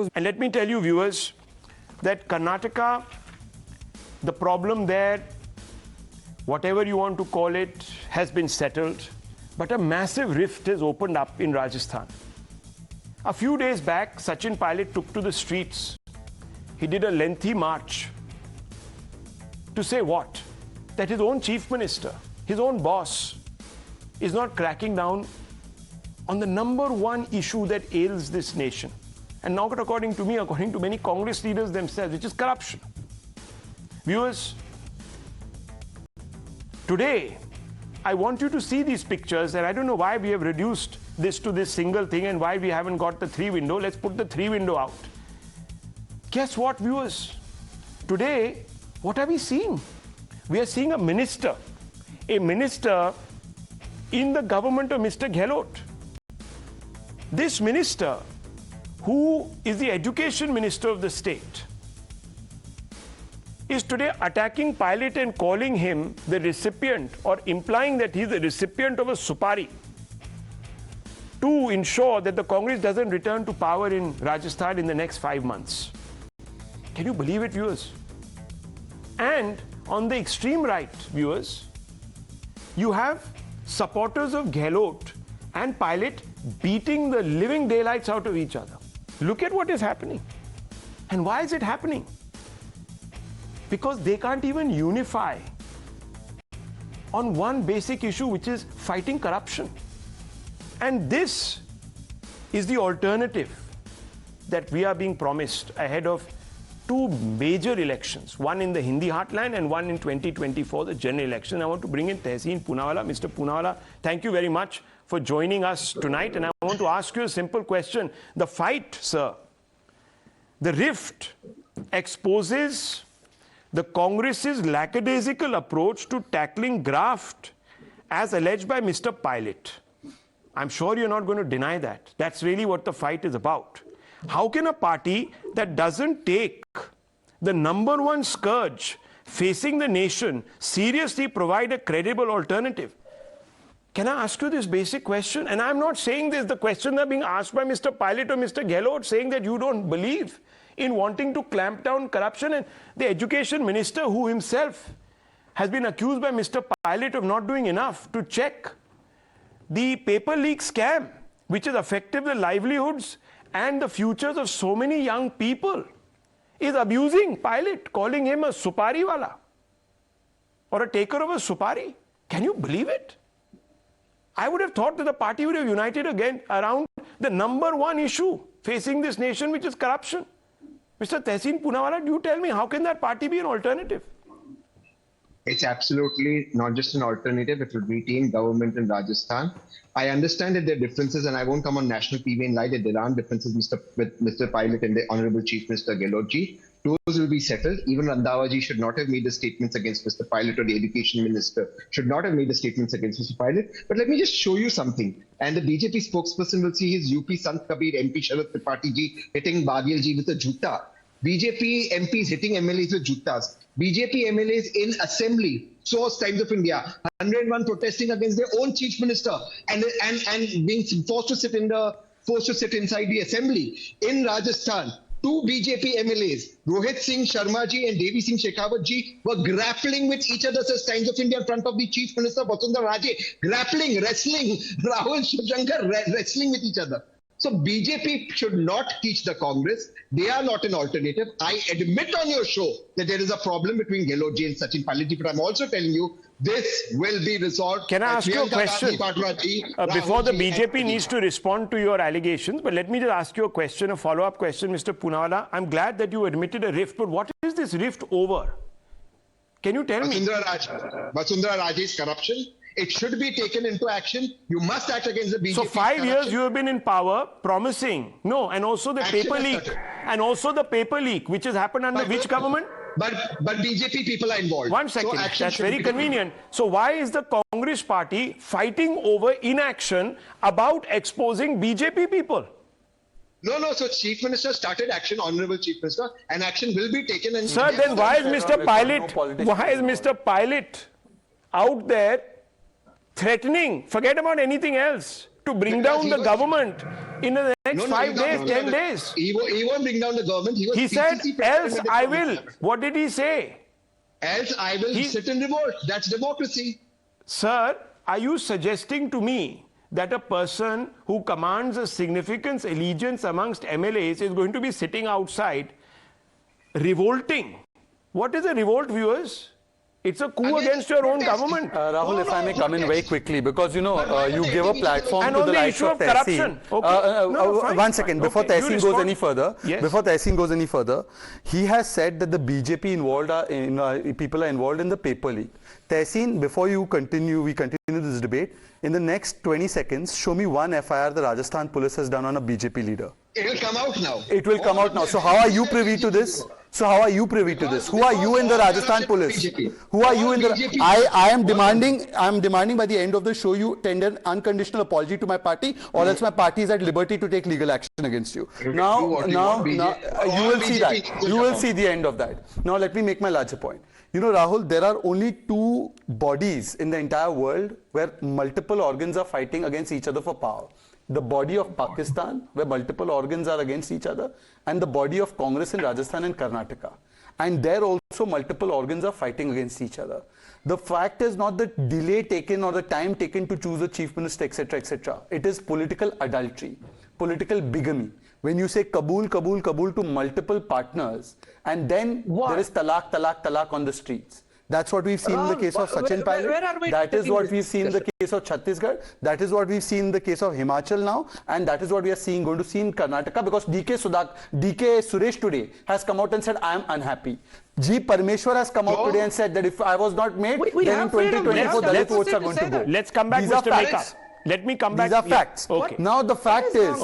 And let me tell you, viewers, that Karnataka, the problem there, whatever you want to call it, has been settled. But a massive rift has opened up in Rajasthan. A few days back, Sachin Pilot took to the streets. He did a lengthy march to say what? That his own chief minister, his own boss, is not cracking down on the #1 issue that ails this nation. And not according to me, according to many Congress leaders themselves, which is corruption. Viewers, today, I want you to see these pictures, and I don't know why we have reduced this to this single thing and why we haven't got the 3 window. Let's put the 3 window out. Guess what, viewers? Today, what are we seeing? We are seeing a minister in the government of Mr. Gehlot. This minister, who is the education minister of the state, is today attacking Pilot and calling him the recipient, or implying that he is the recipient of a supari to ensure that the Congress doesn't return to power in Rajasthan in the next 5 months. Can you believe it, viewers? And on the extreme right, viewers, you have supporters of Gehlot and Pilot beating the living daylights out of each other. Look at what is happening. And why is it happening? Because they can't even unify on one basic issue, which is fighting corruption. And this is the alternative that we are being promised ahead of 2 major elections, one in the Hindi heartland and one in 2024, the general election. I want to bring in Sachin Poonawalla. Mr. Poonawalla, thank you very much for joining us tonight. And I want to ask you a simple question. The fight, sir, the rift exposes the Congress's lackadaisical approach to tackling graft as alleged by Mr. Pilot. I'm sure you're not going to deny that. That's really what the fight is about. How can a party that doesn't take the #1 scourge facing the nation seriously provide a credible alternative? Can I ask you this basic question? And I'm not saying this, the questions are being asked by Mr. Pilot or Mr. Gehlot, saying that you don't believe in wanting to clamp down corruption. And the education minister, who himself has been accused by Mr. Pilot of not doing enough to check the paper leak scam, which has affected the livelihoods and the futures of so many young people, is abusing Pilot, calling him a supari wala or a taker of a supari. Can you believe it? I would have thought that the party would have united again around the #1 issue facing this nation, which is corruption. Mr. Sachin Poonawalla, do you tell me, how can that party be an alternative? It's absolutely not just an alternative. It will retain government in Rajasthan. I understand that there are differences, and I won't come on national TV and lie that there aren't differences with Mr. Pilot and the Honorable Chief Minister Gehlot ji. Those will be settled. Even Randhawa ji should not have made the statements against Mr. Pilot, or the Education Minister should not have made the statements against Mr. Pilot. But let me just show you something. And the BJP spokesperson will see his UP Sant Kabir MP Sharad Tripathi ji hitting Baghel ji with a juta. BJP MPs hitting MLAs with juttas. BJP MLAs in assembly, Source Times of India, 101 protesting against their own chief minister and being forced to sit inside the assembly. In Rajasthan, 2 BJP MLAs, Rohit Singh Sharma ji and Devi Singh Shekhawat ji, were grappling with each other, says Times of India, in front of the Chief Minister Vasundhara Raje. Grappling, wrestling, Rahul Shivshankar wrestling with each other. So BJP should not teach the Congress. They are not an alternative. I admit on your show that there is a problem between Gehlot ji and Sachin Pilot ji, but I'm also telling you this will be resolved. Can I ask you a question? Before the BJP needs to respond to your allegations, but let me just ask you a question, a follow-up question, Mr. Poonawalla. I'm glad that you admitted a rift, but what is this rift over? Can you tell me? Vasundhara Raje's corruption. It should be taken into action. You must act against the BJP. So 5 years you have been in power promising. No, and also the paper leak. And also the paper leak, which has happened under which government? But BJP people are involved. 1 second. So that's very convenient. So why is the Congress party fighting over inaction about exposing BJP people? No. So Chief Minister started action, Honorable Chief Minister, and action will be taken. And sir, then why is Mr. Pilot? Why is Mr. Pilot out there threatening, forget about anything else, to bring down the government in the next 5 days, 10 days. He won't bring down the government. He said, else I will. What did he say? Else I will sit in revolt. That's democracy. Sir, are you suggesting to me that a person who commands a significant allegiance amongst MLAs is going to be sitting outside revolting? What is a revolt, viewers? It's a coup against your own government. Rahul, if I may come in very quickly, because you know, you give a platform and to on the likes issue of corruption. Tehseen. One second, before Tehseen goes any further, he has said that the BJP people are involved in the paper leak. Tehseen, before you continue, we continue this debate. In the next 20 seconds, show me one FIR the Rajasthan police has done on a BJP leader. It will come out now. It will come out now. So how are you privy to this? Who are you in the Rajasthan police? Who are you in the... I am demanding by the end of the show you tender an unconditional apology to my party, or else my party is at liberty to take legal action against you. Now, you will see that. You will see the end of that. Now let me make my larger point. You know, Rahul, there are only two bodies in the entire world where multiple organs are fighting against each other for power. The body of Pakistan, where multiple organs are against each other, and the body of Congress in Rajasthan and Karnataka. And there also multiple organs are fighting against each other. The fact is not the delay taken or the time taken to choose a chief minister, etc., etc. It is political adultery, political bigamy. When you say Qubool, Qubool, Qubool to multiple partners, and then there is Talaq, Talaq, Talaq on the streets. That's what we've seen in the case of Sachin Pilot. That is what we've seen in the case of Chhattisgarh. That is what we've seen in the case of Himachal now. And that is what we are going to see in Karnataka, because DK Suresh today has come out and said, I am unhappy. G. Parmeshwar has come out today and said that if I was not made, then in 2024 Dalit votes are going to go. Let's come back, Mr. Meka. Let me come back. These are facts. Okay. Now the fact is,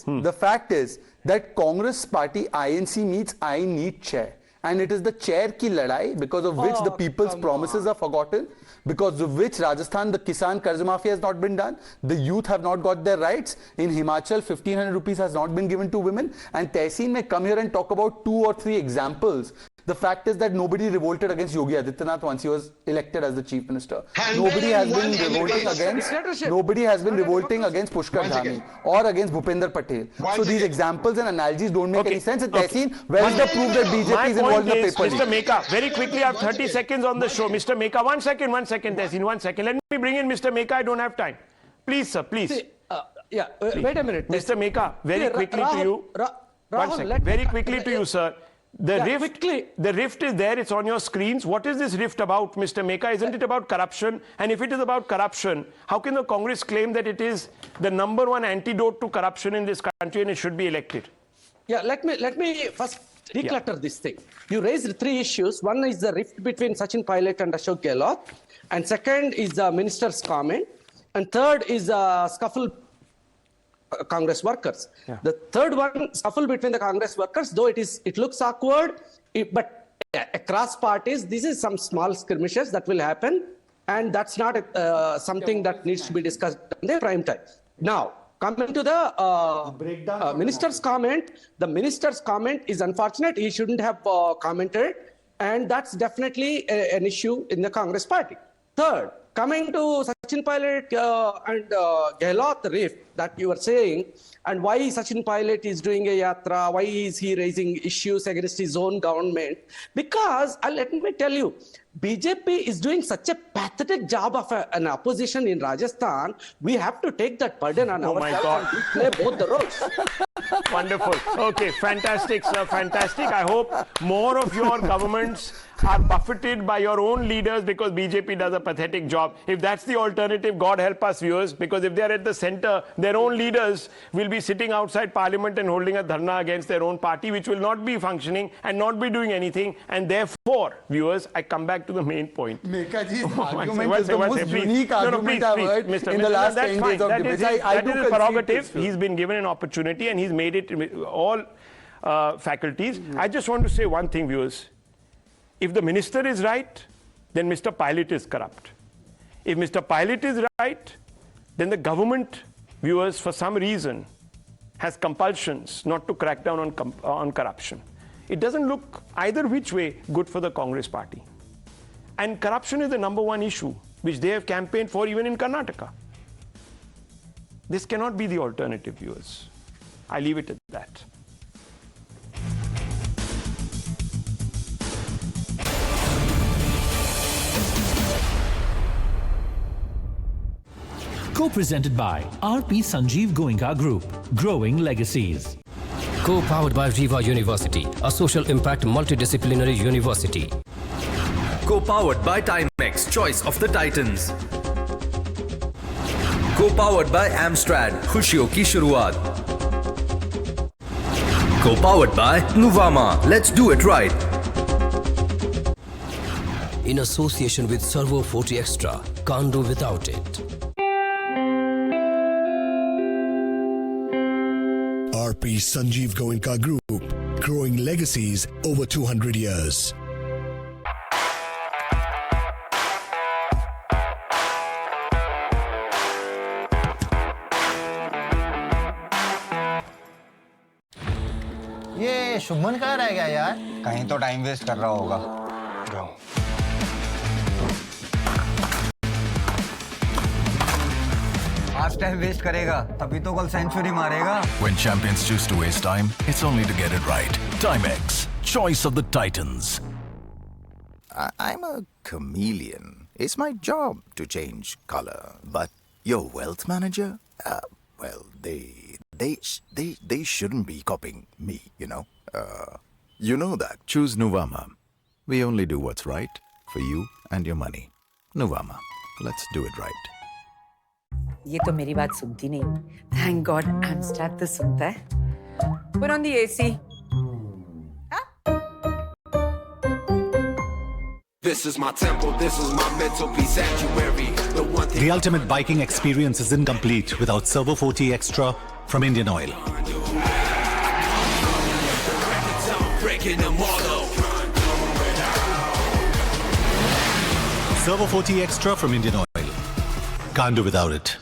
the fact is that Congress party INC meets I need chair. And it is the chair ki ladai, because of which the people's promises are forgotten, because of which Rajasthan, the Kisan Karz Mafia has not been done, the youth have not got their rights. In Himachal, 1500 rupees has not been given to women. And Tehseen may come here and talk about 2 or 3 examples. The fact is that nobody revolted against Yogi Adityanath once he was elected as the chief minister. Nobody has been revolting against Pushkar Dhami or against Bhupender Patel. So these examples and analogies don't make any sense. And Tehseen, where is the proof that BJP is involved in the paper leak? Mr. Meka, very quickly, I have 30 seconds on the show. Mr. Meka, one second, Tehseen, 1 second. Let me bring in Mr. Meka. I don't have time. Please, sir, please. Wait a minute. Mr. Meka, very quickly to you. 1 second. Very quickly to you, sir. The rift is there, it's on your screens. What is this rift about, Mr. Meka? Isn't it about corruption? And if it is about corruption, how can the Congress claim that it is the #1 antidote to corruption in this country and it should be elected? Yeah, let me first declutter this thing. You raised 3 issues. One is the rift between Sachin Pilot and Ashok Gehlot. And second is the minister's comment. And third is the scuffle Congress workers. The third one, scuffle between the Congress workers, though it looks awkward, but across parties, this is some small skirmishes that will happen, and that's not something that needs to be discussed in the prime time. Now, coming to the minister's comment, the minister's comment is unfortunate. He shouldn't have commented, and that's definitely an issue in the Congress party. Third, coming to Sachin Pilot and Gehlot rift that you were saying, and why Sachin Pilot is doing a yatra, why is he raising issues against his own government? Because, let me tell you, BJP is doing such a pathetic job of an opposition in Rajasthan, we have to take that burden on ourselves and play both the roles. Wonderful. Okay, fantastic, sir, fantastic. I hope more of your governments are buffeted by your own leaders because BJP does a pathetic job. If that's the alternative, God help us, viewers, because if they're at the center, their own leaders will be sitting outside parliament and holding a dharna against their own party, which will not be functioning and not be doing anything. And therefore, viewers, I come back to the main point. Mekaji's argument is the most unique argument I've heard in the last 10 days of debate. That is his prerogative. He's been given an opportunity and he's made it all faculties. I just want to say one thing, viewers. If the minister is right, then Mr. Pilot is corrupt. If Mr. Pilot is right, then the government, viewers, for some reason, has compulsions not to crack down on corruption. It doesn't look either which way good for the Congress party. And corruption is the #1 issue, which they have campaigned for even in Karnataka. This cannot be the alternative, viewers. I leave it at that. Co-presented by RP Sanjeev Goenka Group, Growing Legacies. Co-powered by Riva University, a social impact multidisciplinary university. Co-powered by Timex, choice of the Titans. Co-powered by Amstrad, खुशियों की शुरुआत. Co-powered by Nuvama, let's do it right. In association with Servo 40 Extra, can't do without it. RP Sanjeev Goenka Group, growing legacies over 200 years. ये शुभमन कहाँ रह गया यार? कहीं तो टाइम वेस्ट कर रहा होगा। जाओ। आज टाइम वेस्ट करेगा, तभी तो कल सेंचुरी मारेगा। When champions choose to waste time, it's only to get it right. Timex, choice of the Titans. I'm a chameleon. It's my job to change color. But your wealth manager, well, they shouldn't be copying me, you know. You know that. Choose Nuvama. We only do what's right for you and your money. Nuvama. Let's do it right. ये तो मेरी बात सुनती नहीं। Thank God, Amstrad तो सुनता है। Put on the AC. This is my temple, this is my mental peace sanctuary. The ultimate biking experience is incomplete without Servo 40 Extra from Indian Oil. Servo 40 Extra from Indian Oil. Can't do without it.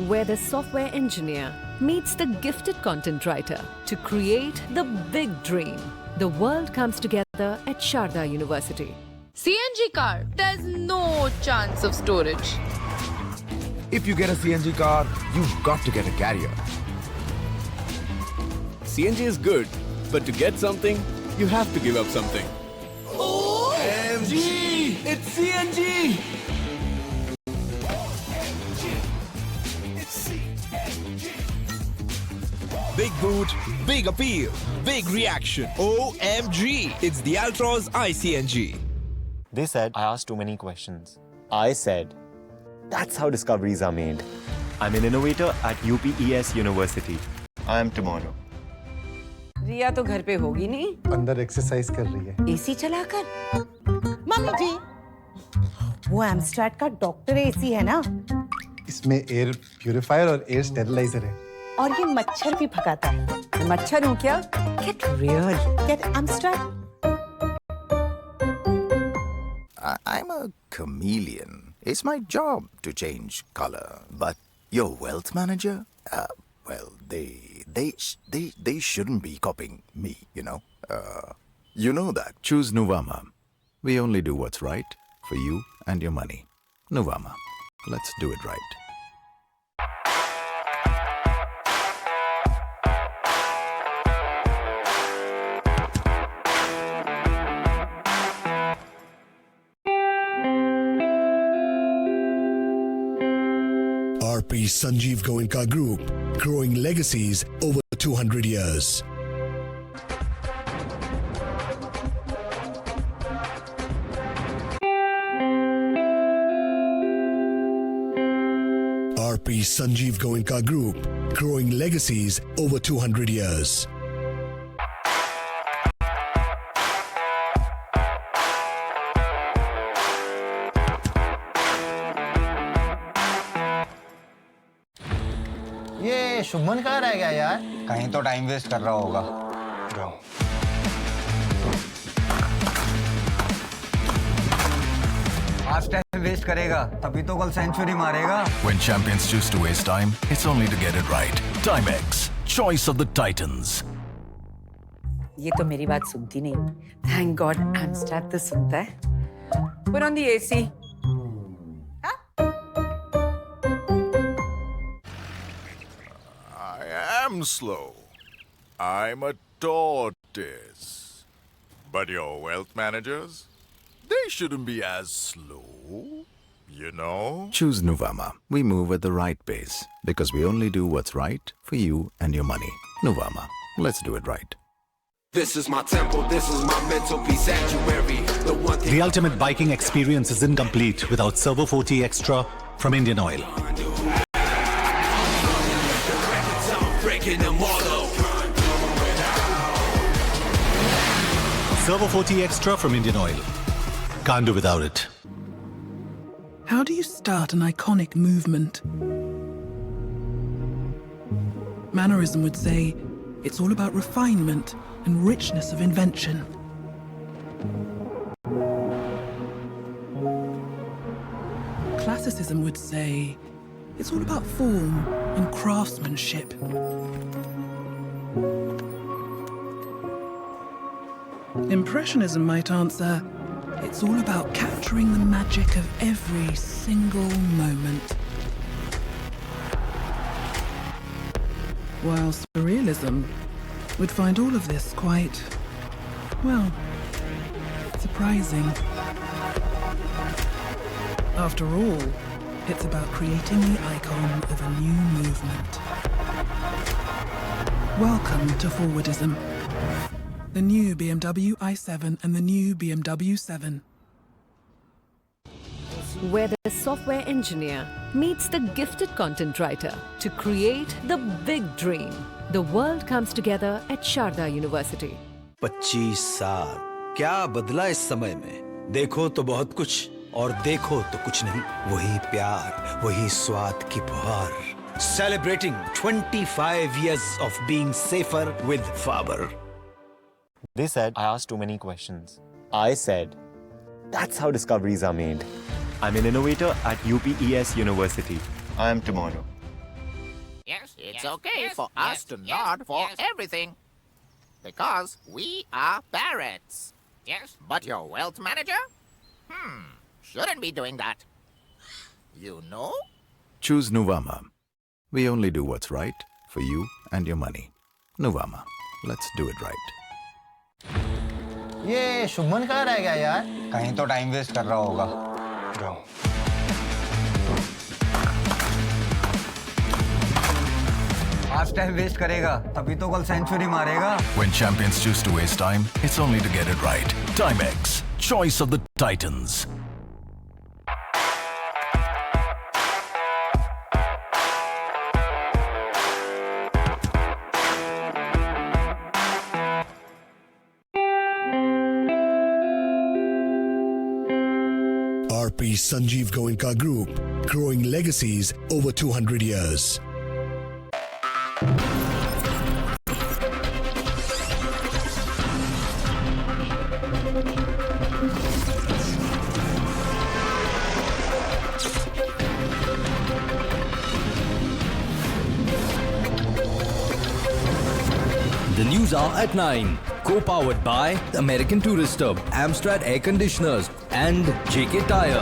Where the software engineer meets the gifted content writer to create the big dream. The world comes together at Sharda University. CNG car, there's no chance of storage. If you get a CNG car, you've got to get a carrier. CNG is good, but to get something, you have to give up something. OMG! It's CNG! Big boot, big appeal, big reaction. OMG! It's the Altroz iCNG. They said I asked too many questions. I said, that's how discoveries are made. I'm an innovator at UPES University. I am tomorrow. रिया तो घर पे होगी नहीं। अंदर exercise कर रही है। AC चलाकर। मम्मी जी, वो एम्स्ट्रैड का डॉक्टर एसी है ना? इसमें एयर प्यूरिफायर और एयर स्टेरिलाइजर है। और ये मच्छर भी भगाता है। मच्छर हूँ क्या? Get real. Get Amstrad. I'm a chameleon. It's my job to change color. But your wealth manager, well, they shouldn't be copying me, you know. You know that. Choose Nuvama. We only do what's right for you and your money. Nuvama. Let's do it right. RP Sanjeev Goenka Group, growing legacies over 200 years. RP Sanjeev Goenka Group, growing legacies over 200 years. Shubman कहाँ रह गया यार? कहीं तो time waste कर रहा होगा। जाओ। आज टाइम वेस्ट करेगा, तभी तो कल सेंचुरी मारेगा। When champions choose to waste time, it's only to get it right. Timex, choice of the Titans. ये तो मेरी बात सुनती नहीं। Thank God Amstrad तो सुनता है। Put on the AC. I am slow. I'm a tortoise. But your wealth managers, they shouldn't be as slow, you know? Choose Nuvama. We move at the right pace because we only do what's right for you and your money. Nuvama. Let's do it right. This is my temple, this is my mental peace sanctuary. The one thing The ultimate biking experience is incomplete without Servo 40 Extra from Indian Oil. breaking them all out. Servo 40 Extra from Indian Oil. Can't do without it. How do you start an iconic movement? Mannerism would say it's all about refinement and richness of invention. Classicism would say it's all about form and craftsmanship. Impressionism might answer, it's all about capturing the magic of every single moment. While Surrealism would find all of this quite, well, surprising. After all, it's about creating the icon of a new movement. Welcome to Forwardism. The new BMW i7 and the new BMW 7. Where the software engineer meets the gifted content writer to create the big dream. The world comes together at Sharda University. 25 साल क्या बदला इस समय में? देखो तो बहुत कुछ और देखो तो कुछ नहीं. वही प्यार, वही स्वाद की बहार. Celebrating 25 years of being safer with Faber. They said I asked too many questions. I said, that's how discoveries are made. I'm an innovator at UPES University. I am tomorrow. Yes, it's okay for us to nod for everything. Because we are parrots. Yes, but your wealth manager? Shouldn't be doing that. You know? Choose Nuvama. We only do what's right for you and your money. Nuvama. Let's do it right. ये शुभमन कहाँ रह गया यार? कहीं तो time waste कर रहा होगा. जाओ. आज टाइम वेस्ट करेगा, तभी तो कल सेंचुरी मारेगा. When champions choose to waste time, it's only to get it right. Timex, choice of the Titans. RP Sanjeev Goenka Group, growing legacies over 200 years. The news are at 9. Co-powered by American Tourister, Amstrad Air Conditioners and JK Tire.